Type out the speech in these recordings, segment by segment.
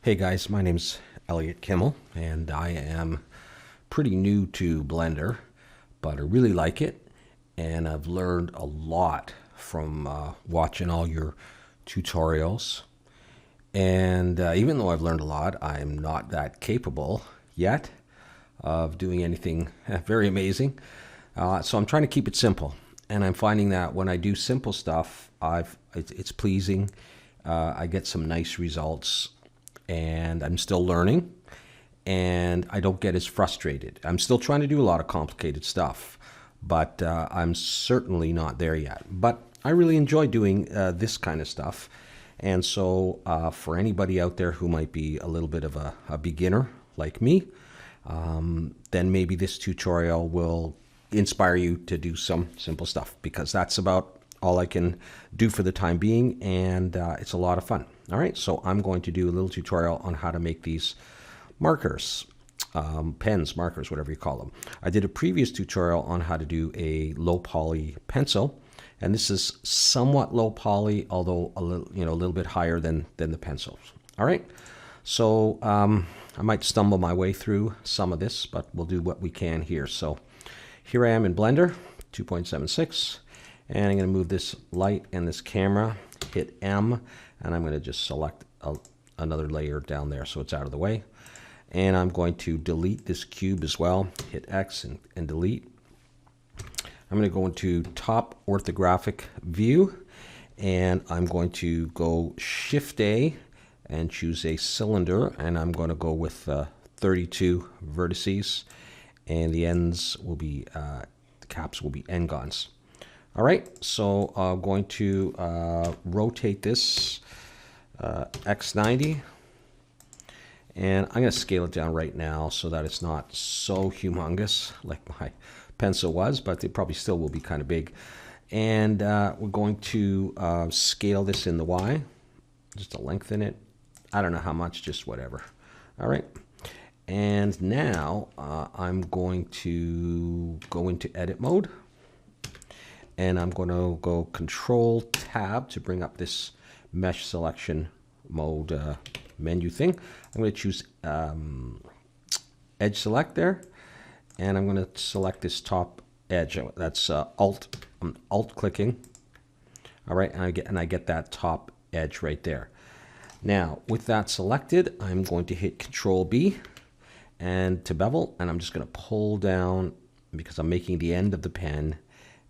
Hey guys, my name's Elliot Kimmel, and I am pretty new to Blender, but I really like it, and I've learned a lot from watching all your tutorials. And even though I've learned a lot, I'm not that capable yet of doing anything very amazing. So I'm trying to keep it simple, and I'm finding that when I do simple stuff, it's pleasing. I get some nice results, and I'm still learning, and I don't get as frustrated. I'm still trying to do a lot of complicated stuff, but I'm certainly not there yet. But I really enjoy doing this kind of stuff. And so, for anybody out there who might be a little bit of a beginner like me, then maybe this tutorial will inspire you to do some simple stuff, because that's about all I can do for the time being, and it's a lot of fun. All right, so I'm going to do a little tutorial on how to make these markers, pens, markers, whatever you call them. I did a previous tutorial on how to do a low poly pencil, and this is somewhat low poly, although a little bit higher than the pencils. All right, so I might stumble my way through some of this, but we'll do what we can here. So here I am in Blender 2.76, and I'm going to move this light and this camera, hit M, and I'm going to just select another layer down there so it's out of the way. And I'm going to delete this cube as well, hit X and delete. I'm going to go into top orthographic view, and I'm going to go Shift A and choose a cylinder, and I'm going to go with 32 vertices, and the ends will be, the caps will be n-gons. All right, so I'm going to rotate this X90, and I'm going to scale it down right now so that it's not so humongous like my pencil was, but it probably still will be kind of big. And we're going to scale this in the Y, just to lengthen it. I don't know how much, just whatever. All right, and now I'm going to go into edit mode, and I'm going to go Control Tab to bring up this mesh selection mode menu thing. I'm going to choose edge select there, and I'm going to select this top edge. That's Alt. I'm Alt clicking. All right, and I get that top edge right there. Now, with that selected, I'm going to hit Control B and to bevel, and I'm just going to pull down because I'm making the end of the pen,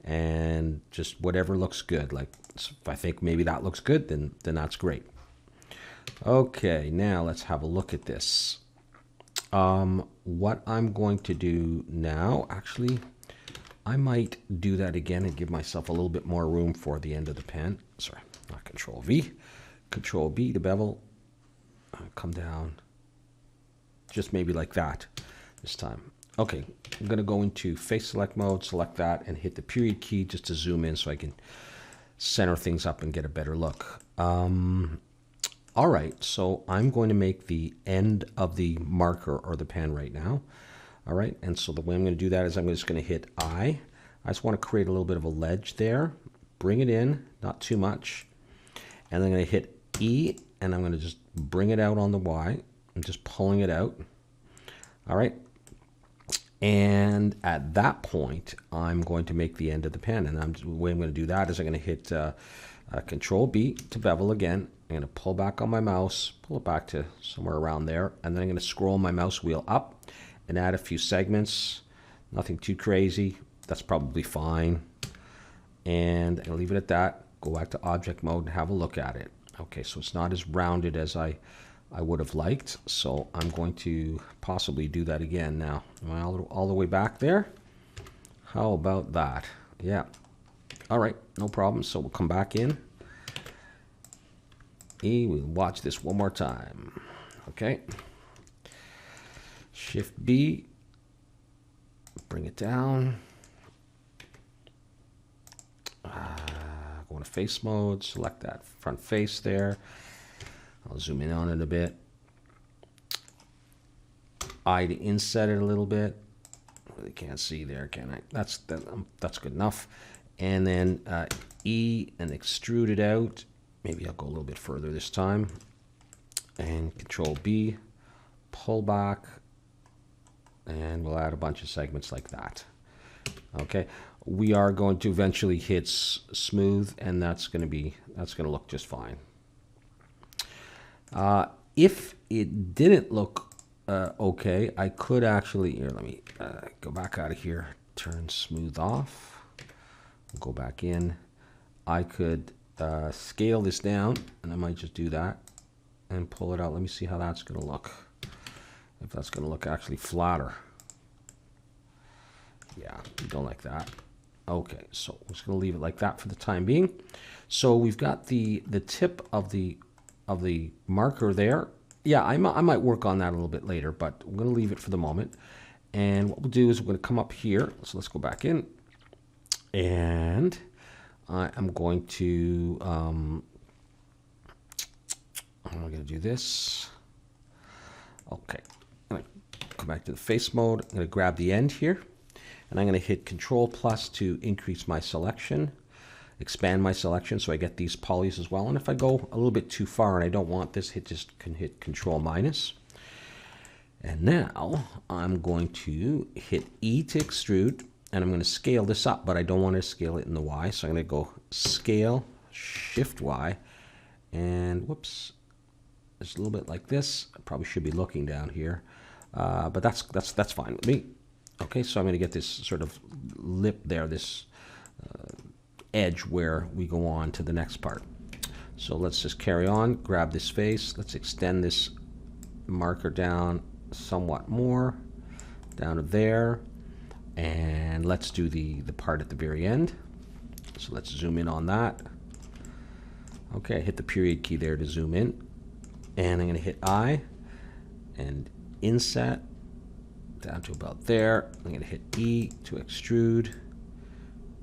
and just whatever looks good. Like if I think maybe that looks good, then that's great. Okay, now let's have a look at this. What I'm going to do now, actually, I might do that again and give myself a little bit more room for the end of the pen. Sorry, not Control V. Control B to bevel, come down, just maybe like that this time. Okay, I'm going to go into face select mode, select that, and hit the period key just to zoom in so I can center things up and get a better look. All right, so I'm going to make the end of the marker or the pen right now. All right, and so the way I'm going to do that is I'm just going to hit I. I just want to create a little bit of a ledge there, bring it in, not too much, and then I'm going to hit E, and I'm going to just bring it out on the Y. I'm just pulling it out. All right. And at that point, I'm going to make the end of the pen. And the way I'm going to do that is I'm going to hit Control B to bevel again. I'm going to pull back on my mouse, pull it back to somewhere around there. And then I'm going to scroll my mouse wheel up and add a few segments. Nothing too crazy. That's probably fine. And I'll leave it at that. Go back to object mode and have a look at it. Okay, so it's not as rounded as I would have liked, so I'm going to possibly do that again now. All the way back there. How about that? Yeah. All right, no problem. So we'll come back in. And we'll watch this one more time. Okay. Shift B. Bring it down. Go into face mode, select that front face there. I'll zoom in on it a bit. I to inset it a little bit. Really can't see there, can I? That's good enough. And then E and extrude it out. Maybe I'll go a little bit further this time. And Control B, pull back, and we'll add a bunch of segments like that. Okay, we are going to eventually hit smooth, and that's going to look just fine. If it didn't look okay, I could actually, here, let me go back out of here, turn smooth off, go back in. I could scale this down, and I might just do that and pull it out. Let me see how that's going to look. If that's going to look actually flatter. Yeah, we don't like that. Okay, so I'm just going to leave it like that for the time being. So we've got the tip of the marker there. Yeah, I might work on that a little bit later, but I'm going to leave it for the moment. And what we'll do is we're going to come up here. So let's go back in. And I'm going to, I'm going to do this. Okay, I'm going to come back to the face mode. I'm going to grab the end here. And I'm going to hit Control plus to increase my selection, expand my selection so I get these polys as well. And if I go a little bit too far and I don't want this, just can hit Control minus. And now I'm going to hit E to extrude, and I'm going to scale this up, but I don't want to scale it in the Y. So I'm going to go Scale, Shift Y, and whoops, just a little bit like this. I probably should be looking down here, but that's fine with me. Okay, so I'm going to get this sort of lip there, this edge where we go on to the next part. So let's just carry on, grab this face, let's extend this marker down somewhat more, down to there, and let's do the part at the very end. So let's zoom in on that. Okay, hit the period key there to zoom in, and I'm going to hit I, and inset, down to about there. I'm going to hit E to extrude,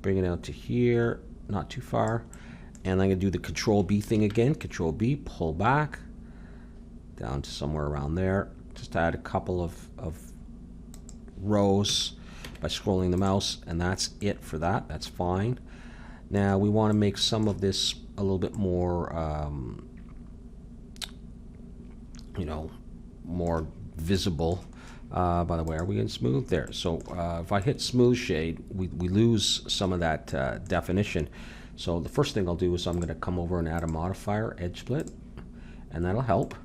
bring it out to here, not too far, and I'm going to do the Control B thing again. Control B, pull back, down to somewhere around there. Just add a couple of rows by scrolling the mouse, and that's it for that. That's fine. Now we want to make some of this a little bit more, you know, more visible. By the way, are we in smooth? There. So if I hit smooth shade, we lose some of that definition. So the first thing I'll do is I'm going to come over and add a modifier, edge split, and that'll help.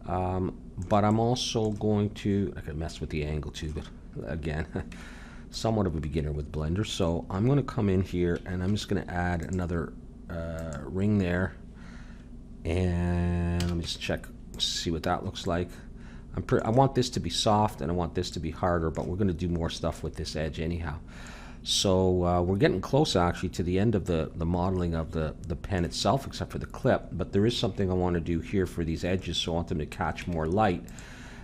But I'm also going to, I could mess with the angle too, but again, somewhat of a beginner with Blender. So I'm going to come in here and I'm just going to add another ring there. And let me just check, see what that looks like. I want this to be soft and I want this to be harder, but we're going to do more stuff with this edge anyhow. So we're getting close actually to the end of the modeling of the pen itself, except for the clip, but there is something I want to do here for these edges, so I want them to catch more light.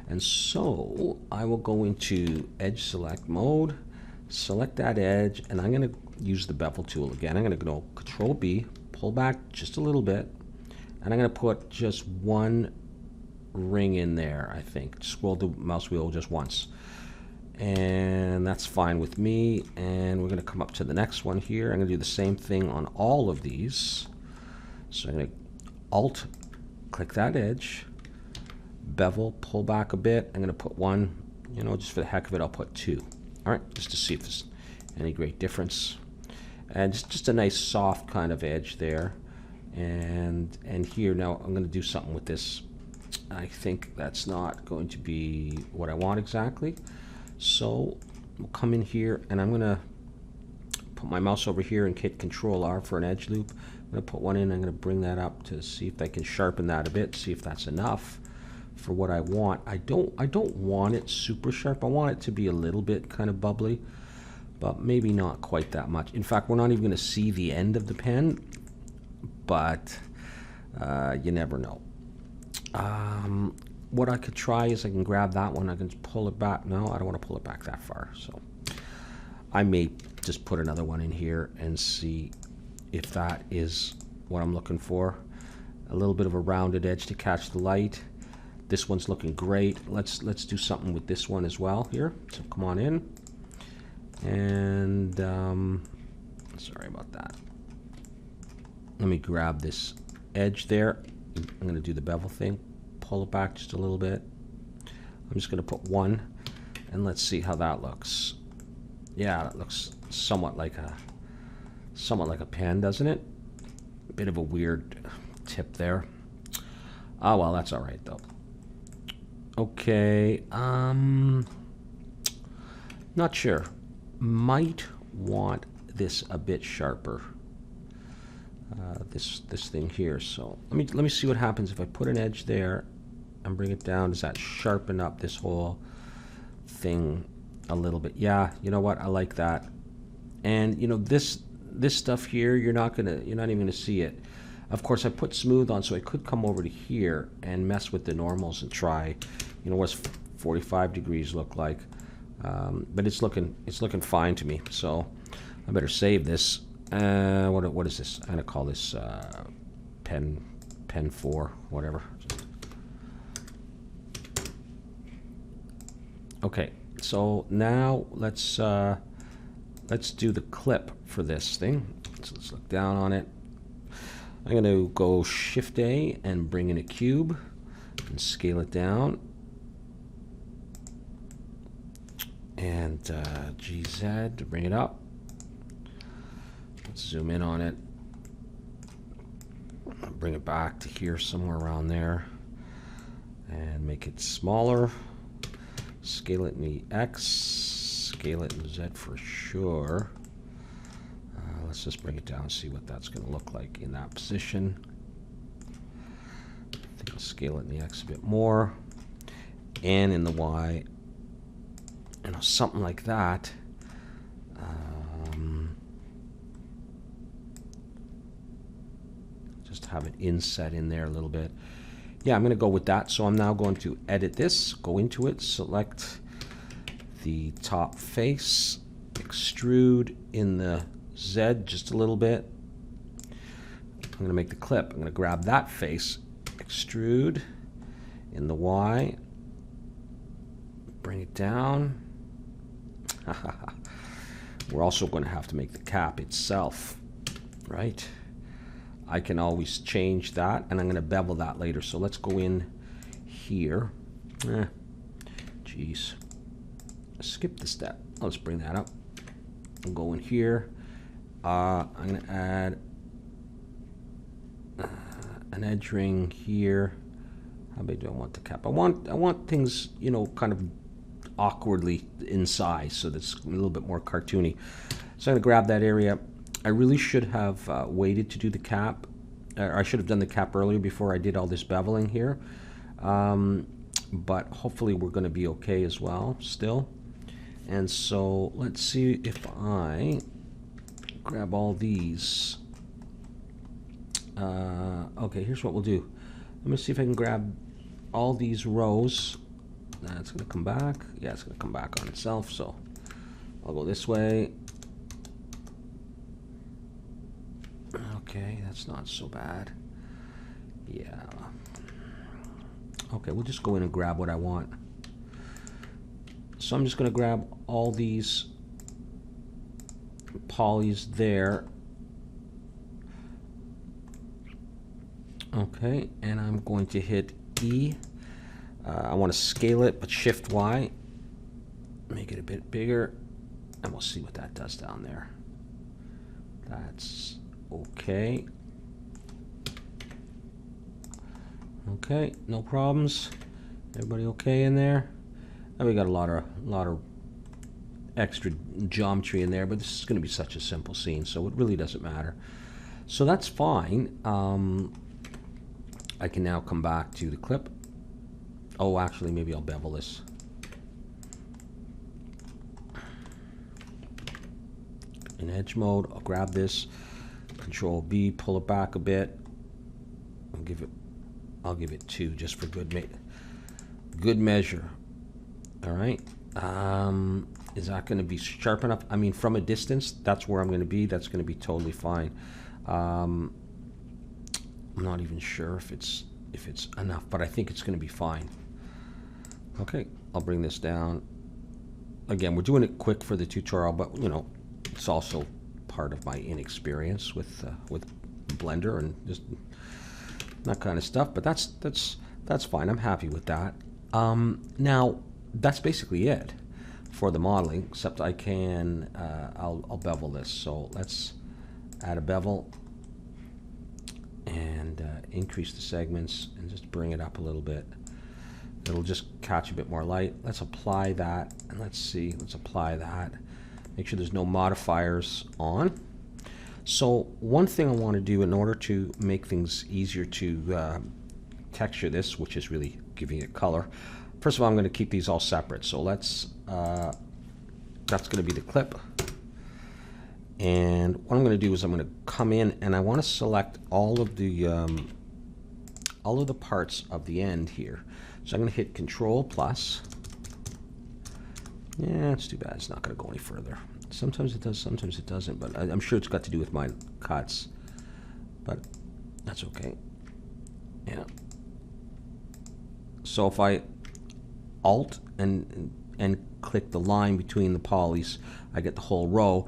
And so I will go into edge select mode, select that edge, and I'm going to use the bevel tool again. I'm going to go Control B, pull back just a little bit, and I'm going to put just one ring in there, I think. Scroll the mouse wheel just once. And that's fine with me. And we're going to come up to the next one here. I'm going to do the same thing on all of these. So I'm going to Alt, click that edge, bevel, pull back a bit. I'm going to put one, you know, just for the heck of it, I'll put two. All right, just to see if there's any great difference. And just a nice soft kind of edge there. And here now I'm going to do something with this. I think that's not going to be what I want exactly. So we'll come in here and I'm going to put my mouse over here and hit Control R for an edge loop. I'm going to put one in. I'm going to bring that up to see if I can sharpen that a bit, see if that's enough for what I want. I don't want it super sharp. I want it to be a little bit kind of bubbly, but maybe not quite that much. In fact, we're not even going to see the end of the pen, but you never know. What I could try is I can grab that one, I can just pull it back. No, I don't want to pull it back that far. So I may just put another one in here and see if that is what I'm looking for. A little bit of a rounded edge to catch the light. This one's looking great. Let's do something with this one as well here. So come on in. And sorry about that. Let me grab this edge there. I'm going to do the bevel thing. pull it back just a little bit. I'm just going to put one, and let's see how that looks. Yeah, that looks somewhat like a pen, doesn't it? A bit of a weird tip there. Oh well, that's all right though. Okay, not sure. Might want this a bit sharper. This thing here. So let me see what happens if I put an edge there and bring it down. Does that sharpen up this whole thing a little bit? Yeah, you know what? I like that. And you know this stuff here, you're not even gonna see it. Of course, I put smooth on, so I could come over to here and mess with the normals and try, you know, what's 45 degrees look like. But it's looking fine to me. So I better save this. What is this? I'm gonna call this pen 4, whatever. Okay, so now let's do the clip for this thing. So let's look down on it. I'm going to go Shift A and bring in a cube and scale it down. And GZ to bring it up. Let's zoom in on it. Bring it back to here, somewhere around there. And make it smaller. Scale it in the X. Scale it in Z for sure. Let's just bring it down and see what that's going to look like in that position. I think I'll scale it in the X a bit more. And in the Y. You know, something like that. Just have it inset in there a little bit. Yeah, I'm going to go with that. So I'm now going to edit this, go into it, select the top face, extrude in the Z just a little bit. I'm going to make the clip. I'm going to grab that face, extrude in the Y, bring it down. We're also going to have to make the cap itself, right? I can always change that, and I'm going to bevel that later. So let's go in here. Geez. Skip the step. Let's bring that up. I'll go in here. I'm going to add an edge ring here. How big do I want the cap? I want things, you know, kind of awkwardly in size, so that's a little bit more cartoony. So I'm going to grab that area. I really should have waited to do the cap. I should have done the cap earlier before I did all this beveling here. But hopefully we're going to be okay as well still. And so let's see if I grab all these. Okay, here's what we'll do. Let me see if I can grab all these rows. That's going to come back. Yeah, it's going to come back on itself. So I'll go this way. Okay, that's not so bad. Yeah. Okay, we'll just go in and grab what I want. So I'm just going to grab all these polys there. Okay, and I'm going to hit E. I want to scale it, but Shift Y. Make it a bit bigger, and we'll see what that does down there. That's okay. Okay, no problems. Everybody okay in there? And we got a lot of extra geometry in there, but this is going to be such a simple scene, so it really doesn't matter. So that's fine. I can now come back to the clip. Oh, actually, maybe I'll bevel this. In edge mode, I'll grab this, Control B, pull it back a bit. I'll give it 2 just for good measure. All right. Is that going to be sharp enough? I mean, from a distance, that's where I'm going to be. That's going to be totally fine. I'm not even sure if it's enough, but I think it's going to be fine. Okay, I'll bring this down. Again, we're doing it quick for the tutorial, but you know, it's also part of my inexperience with Blender and just that kind of stuff. But that's That's fine. I'm happy with that. Now, that's basically it for the modeling, except I can, I'll bevel this. So let's add a bevel and increase the segments and just bring it up a little bit. It'll just catch a bit more light. Let's apply that, and let's see, let's apply that. Make sure there's no modifiers on. So one thing I want to do in order to make things easier to texture this, which is really giving it color, first of all, I'm going to keep these all separate. So let's, that's going to be the clip. And what I'm going to do is I'm going to come in and I want to select all of the parts of the end here. So I'm going to hit Control plus. Yeah, it's too bad. It's not going to go any further. Sometimes it does, sometimes it doesn't, but I'm sure it's got to do with my cuts. But that's okay. Yeah. So if I Alt and click the line between the polys, I get the whole row.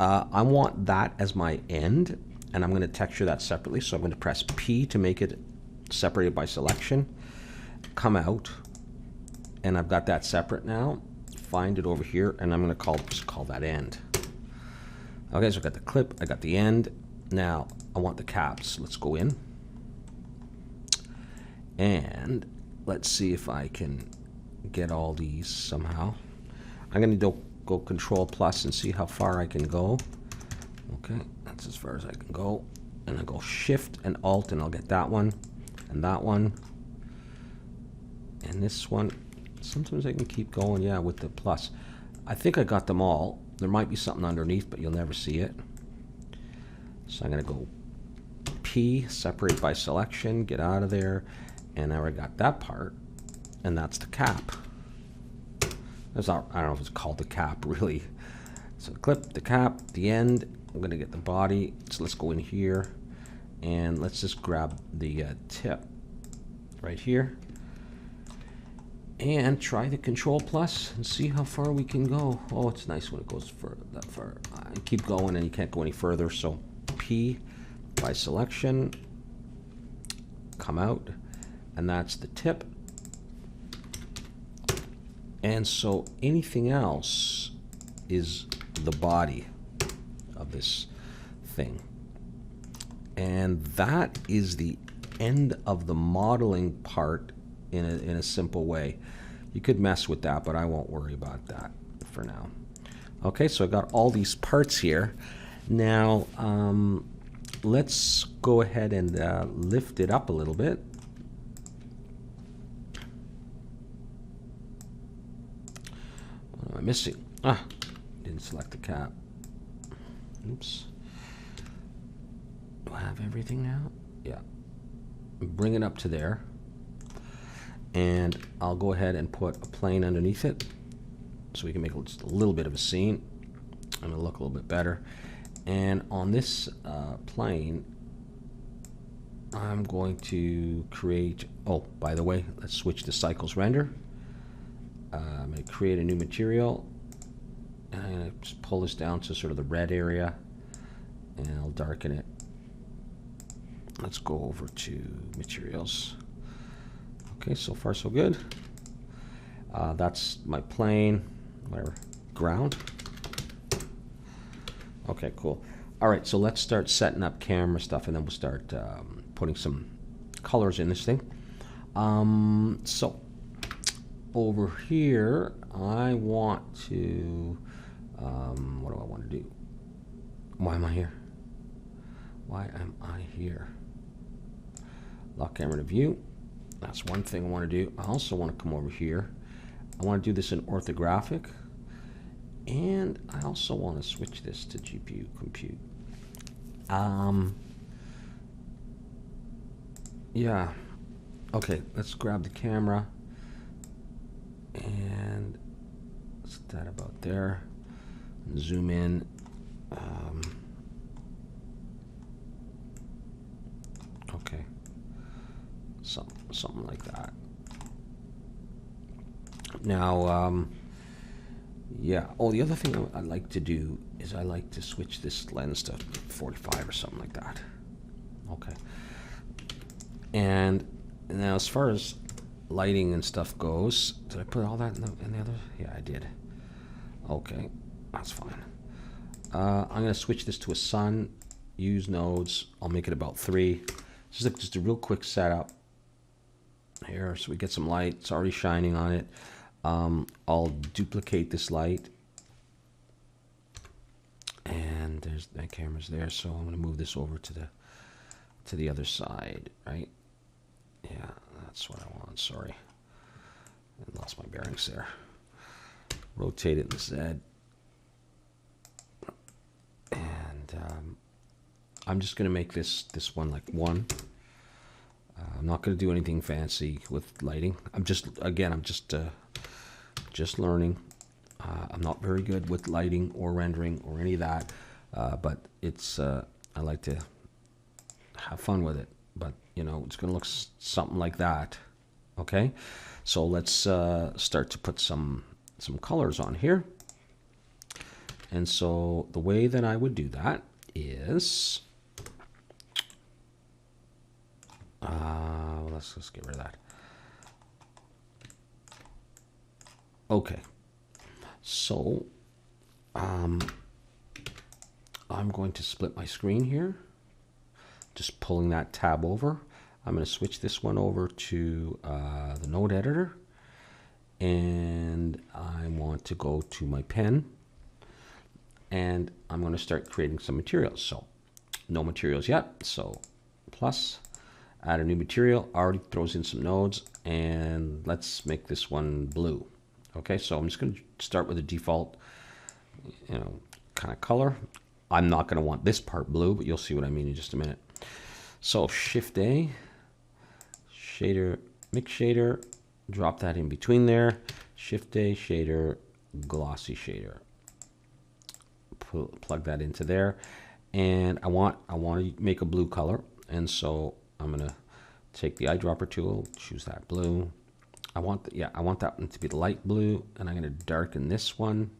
I want that as my end, and I'm going to texture that separately. So I'm going to press P to make it separated by selection. Come out, and I've got that separate now. Find it over here, and I'm going to just call that end. Okay, so I got the clip, I got the end. Now I want the caps. Let's go in, and let's see if I can get all these somehow. I'm going to go Control plus and see how far I can go. Okay, that's as far as I can go. And I go Shift and Alt, and I'll get that one, and that one, and this one. Sometimes I can keep going, yeah, with the plus. I think I got them all. There might be something underneath, but you'll never see it. So I'm going to go P, separate by selection, get out of there, and now I got that part, and that's the cap. That's not, I don't know if it's called the cap, really. So clip, the cap, the end. I'm going to get the body. So let's go in here, and let's just grab the tip right here. And try the Control plus and see how far we can go. Oh, it's nice when it goes that far. Keep going and you can't go any further. So P by selection, come out, and that's the tip. And so anything else is the body of this thing. And that is the end of the modeling part in a simple way. You could mess with that, but I won't worry about that for now. Okay, so I got all these parts here. Now, let's go ahead and lift it up a little bit. What am I missing? Didn't select the cap. Oops. Do I have everything now? Yeah. Bring it up to there. And I'll go ahead and put a plane underneath it so we can make just a little bit of a scene and it'll look a little bit better. And on this plane, I'm going to create, oh, by the way, let's switch to cycles render. I'm going to create a new material, and I'm going to just pull this down to sort of the red area, and I'll darken it. Let's go over to materials. Okay, so far so good. That's my plane, whatever, ground. Okay, cool. All right, so let's start setting up camera stuff, and then we'll start putting some colors in this thing. So over here, I want to, what do I want to do? Why am I here? Why am I here? Lock camera to view. That's one thing I want to do. I also want to come over here. I want to do this in orthographic. And I also want to switch this to GPU compute. Yeah. Okay, let's grab the camera. And set that about there. Zoom in. Okay. Something like that. Now, yeah. Oh, the other thing I like to do is I like to switch this lens to 45 or something like that. Okay. And Now, as far as lighting and stuff goes, did I put all that in the other? Yeah, I did. Okay, that's fine. I'm going to switch this to a sun. Use nodes. I'll make it about 3. Just a real quick setup here, so we get some light. It's already shining on it. I'll duplicate this light, and there's that camera's there. So I'm going to move this over to the other side, right? Yeah, that's what I want. Sorry, I lost my bearings there. Rotate it in the Z, and I'm just going to make this one like 1. I'm not going to do anything fancy with lighting. I'm just learning. I'm not very good with lighting or rendering or any of that, but it's I like to have fun with it. But you know, it's going to look something like that. Okay, so let's start to put some colors on here. And so the way that I would do that is, let's get rid of that. Okay, so I'm going to split my screen here, just pulling that tab over. I'm going to switch this one over to the node editor, and I want to go to my pen, and I'm going to start creating some materials. So no materials yet, so plus, add a new material, already throws in some nodes, and let's make this one blue. Okay, so I'm just going to start with a default, you know, kind of color. I'm not going to want this part blue, but you'll see what I mean in just a minute. So Shift A, shader, mix shader, drop that in between there. Shift A, shader, glossy shader. Plug that into there, and I want to make a blue color, and so I'm gonna take the eyedropper tool, choose that blue. I want that one to be the light blue, and I'm gonna darken this one,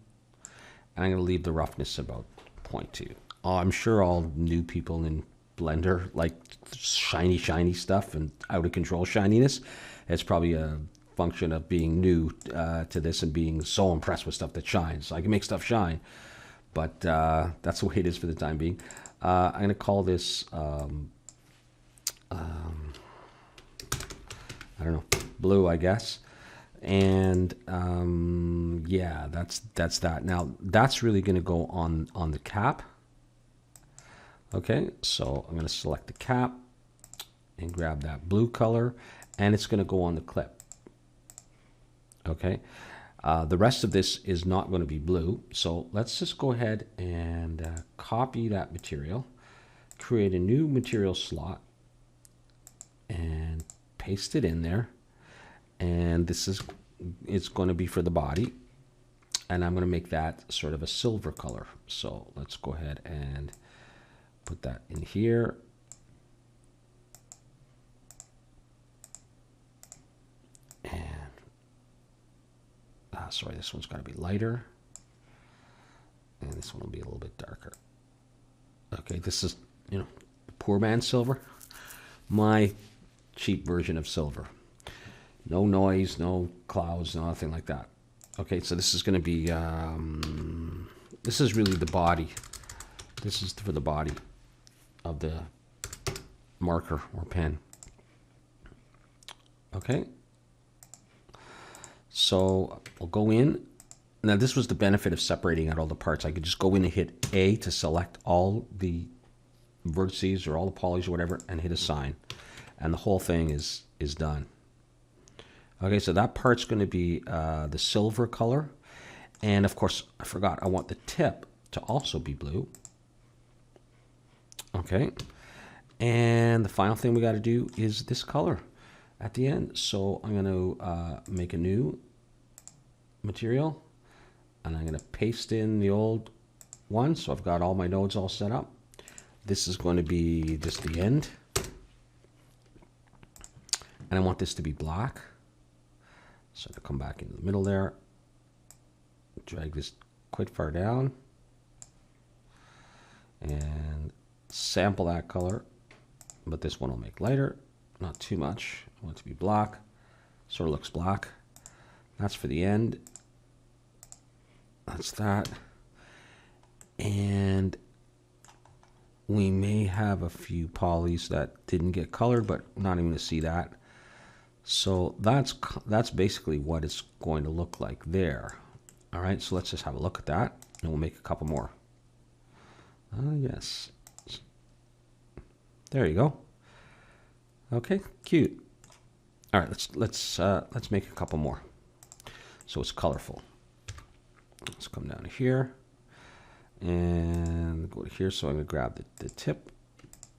and I'm gonna leave the roughness about 0.2. I'm sure all new people in Blender like shiny stuff and out of control shininess. It's probably a function of being new to this and being so impressed with stuff that shines. I can make stuff shine, but that's the way it is for the time being. I'm going to call this, I don't know, blue, I guess. And yeah, that's that. Now, that's really going to go on the cap. Okay, so I'm going to select the cap and grab that blue color, and it's going to go on the clip. Okay, the rest of this is not going to be blue, so let's just go ahead and copy that material, create a new material slot, and paste it in there. And it's going to be for the body, and I'm going to make that sort of a silver color. So let's go ahead and put that in here. And sorry, this one's got to be lighter, and this one will be a little bit darker. Okay, this is, you know, poor man's silver, my cheap version of silver. No noise, no clouds, nothing like that. Okay, so this is going to be, this is really the body. This is for the body of the marker or pen. Okay. So I'll go in. Now this was the benefit of separating out all the parts. I could just go in and hit A to select all the vertices or all the polys or whatever, and hit assign. And the whole thing is done. Okay, so that part's going to be the silver color. And of course, I forgot, I want the tip to also be blue. Okay, and the final thing we got to do is this color at the end. So I'm going to make a new material, and I'm going to paste in the old one. So I've got all my nodes all set up. This is going to be just the end. And I want this to be black. So to come back into the middle there, drag this quite far down, and sample that color, but this one will make lighter, not too much. I want it to be black. Sort of looks black. That's for the end. That's that. And we may have a few polys that didn't get colored, but not even to see that. So that's basically what it's going to look like there. All right, so let's just have a look at that, and we'll make a couple more. Yes. There you go. Okay, cute. All right, let's make a couple more, so it's colorful. Let's come down to here and go to here. So I'm gonna grab the tip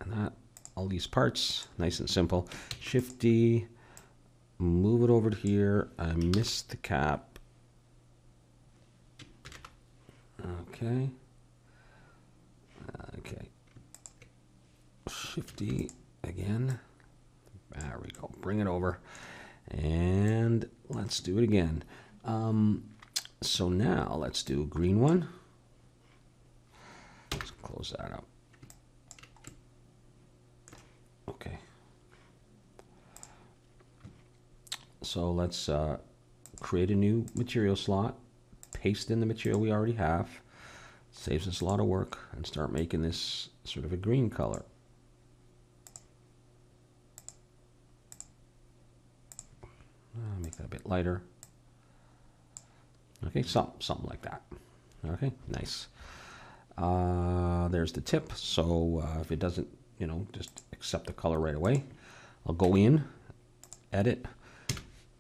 and that, all these parts, nice and simple. Shift D, move it over to here. I missed the cap. Okay. Okay. Shift D again. There we go. Bring it over. And let's do it again. So now let's do a green one. Let's close that up. Okay. So let's create a new material slot, paste in the material we already have, saves us a lot of work, and start making this sort of a green color. Make that a bit lighter. Okay, something like that. Okay, nice. There's the tip. So if it doesn't, just accept the color right away, I'll go in, edit,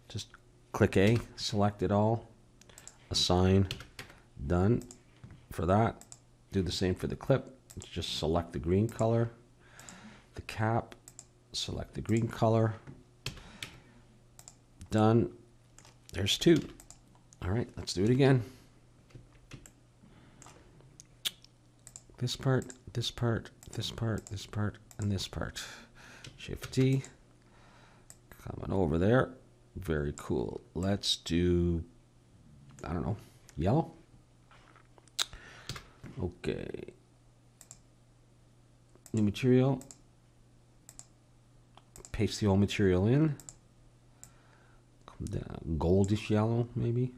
just click A, select it all, assign, done for that. Do the same for the clip. Just select the green color, the cap, select the green color. Done. There's two. All right, let's do it again. This part, this part, this part, this part, and this part. Shift T. Coming over there. Very cool. Let's do, I don't know, yellow. Okay. New material. Paste the old material in. Goldish yellow, maybe.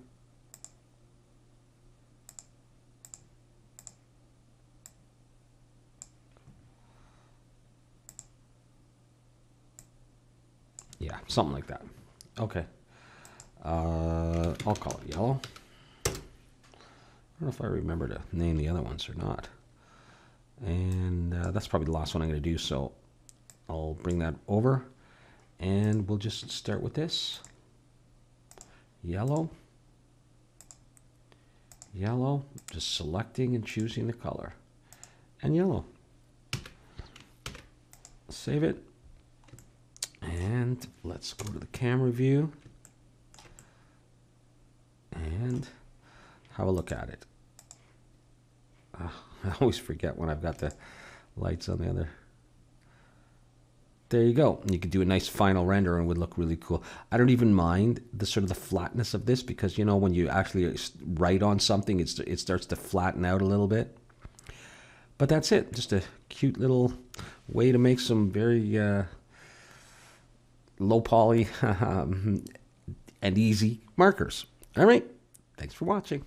Yeah, something like that. Okay. I'll call it yellow. I don't know if I remember to name the other ones or not. And that's probably the last one I'm going to do, so I'll bring that over. And we'll just start with this. Yellow, yellow, just selecting and choosing the color, and yellow. Save it, and let's go to the camera view and have a look at it. I always forget when I've got the lights on the other. There you go. You could do a nice final render and it would look really cool. I don't even mind the sort of the flatness of this because, when you actually write on something, it starts to flatten out a little bit. But that's it. Just a cute little way to make some very low poly and easy markers. All right. Thanks for watching.